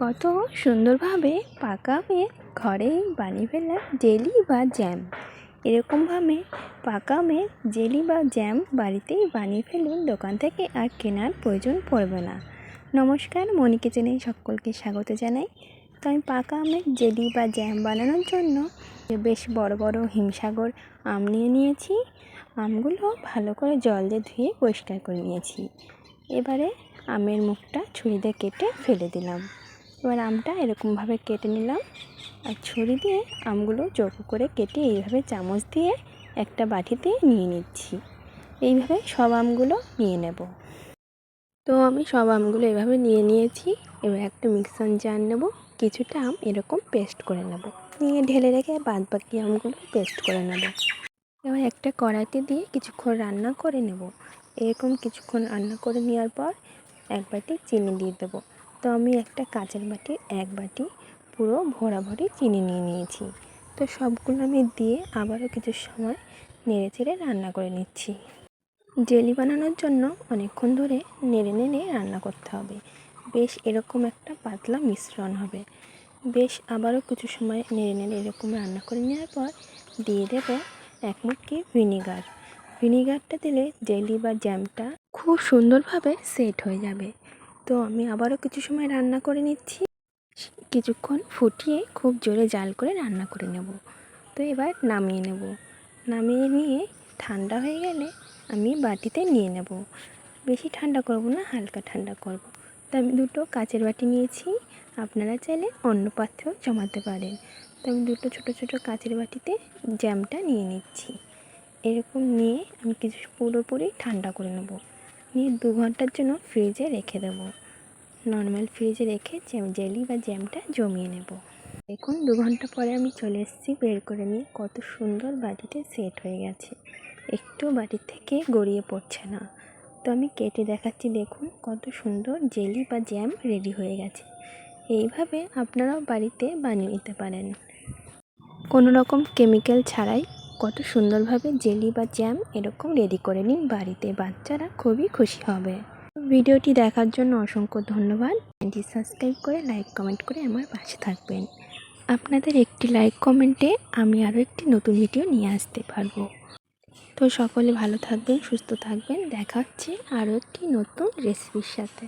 কত সুন্দরভাবে পাকা আমে ঘরেই বানিয়ে ফেললাম জেলি বা জ্যাম। এরকমভাবে পাকা আমের জেলি বা জ্যাম বাড়িতেই বানিয়ে ফেলুন, দোকান থেকে আর কেনার প্রয়োজন পড়বে না। নমস্কার, মনি কিচেনে সকলকে স্বাগত জানাই। তো আমি পাকা আমের জেলি বা জ্যাম বানানোর জন্য বেশ বড় বড় হিমসাগর আম নিয়ে নিয়েছি। আমগুলো ভালো করে জল দিয়ে ধুয়ে পরিষ্কার করে নিয়েছি। এবারে আমের মুখটা ছুরি দিয়ে কেটে ফেলে দিলাম। এবার আমটা এরকমভাবে কেটে নিলাম আর ছুরি দিয়ে আমগুলো চৌকো করে কেটে এইভাবে চামচ দিয়ে একটা বাটিতে নিয়ে নিচ্ছি। এইভাবে সব আমগুলো নিয়ে নেব। তো আমি সব আমগুলো এভাবে নিয়ে নিয়েছি। এবার একটা মিক্সার জার নেব, কিছুটা আম এরকম পেস্ট করে নেব, নিয়ে ঢেলে রেখে বাদ বাকি আমগুলো পেস্ট করে নেব। এবার একটা কড়াইতে দিয়ে কিছুক্ষণ রান্না করে নেব। এরকম কিছুক্ষণ রান্না করে নেওয়ার পর এক বাটি চিনি দিয়ে দেবো। তো আমি একটা কাঁচের বাটির এক বাটি পুরো ভরাভরি চিনি নিয়ে নিয়েছি। তো সবগুলো আমি দিয়ে আবারও কিছু সময় নেড়ে চেড়ে রান্না করে নিচ্ছি। জেলি বানানোর জন্য অনেকক্ষণ ধরে নেড়ে নেড়ে রান্না করতে হবে। বেশ এরকম একটা পাতলা মিশ্রণ হবে। বেশ আবারও কিছু সময় নেড়ে নেড়ে এরকম রান্না করে নেওয়ার পর দিয়ে দেব এক মুটকি ভিনিগার। ভিনিগারটা দিলে জেলি বা জ্যামটা খুব সুন্দরভাবে সেট হয়ে যাবে। তো আমি আবারও কিছু সময় রান্না করে নিচ্ছি। কিছুক্ষণ ফুটিয়ে খুব জোরে জাল করে রান্না করে নেব। তো এবার নামিয়ে নেব। নামিয়ে নিয়ে ঠান্ডা হয়ে গেলে আমি বাটিতে নিয়ে নেব। বেশি ঠান্ডা করব না, হালকা ঠান্ডা করব। তো আমি দুটো কাচের বাটি নিয়েছি, আপনারা চাইলে অন্য পাত্রেও জমাতে পারেন। তো আমি দুটো ছোট ছোট কাচের বাটিতে জ্যামটা নিয়ে নিচ্ছি। এরকম নিয়ে আমি কিছু পুরোপুরি ঠান্ডা করে নেব, নিয়ে 2 ঘন্টার জন্য ফ্রিজে রেখে দেব। নর্মাল ফ্রিজে রেখে জেলি বা জ্যামটা জমিয়ে নেব। দেখুন 2 ঘন্টা পরে আমি চলে এসেছি, বের করে নিয়ে কত সুন্দর বাটিতে সেট হয়ে গেছে, একটু বাটির থেকে গড়িয়ে পড়ছে না। তো আমি কেটে দেখাচ্ছি, দেখুন কত সুন্দর জেলি বা জ্যাম রেডি হয়ে গেছে। এইভাবে আপনারাও বাড়িতে বানিয়ে নিতে পারেন কোনো রকম কেমিক্যাল ছাড়াই। কত সুন্দরভাবে জেলি বা জ্যাম এরকম রেডি করে নিন বাড়িতে, বাচ্চারা খুবই খুশি হবে। ভিডিওটি দেখার জন্য অসংখ্য ধন্যবাদ। চ্যানেলটি সাবস্ক্রাইব করে লাইক কমেন্ট করে আমার পাশে থাকবেন। আপনাদের একটি লাইক কমেন্টে আমি আরও একটি নতুন ভিডিও নিয়ে আসতে পারবো। তো সকলে ভালো থাকবেন, সুস্থ থাকবেন। দেখা হচ্ছে আরও একটি নতুন রেসিপির সাথে।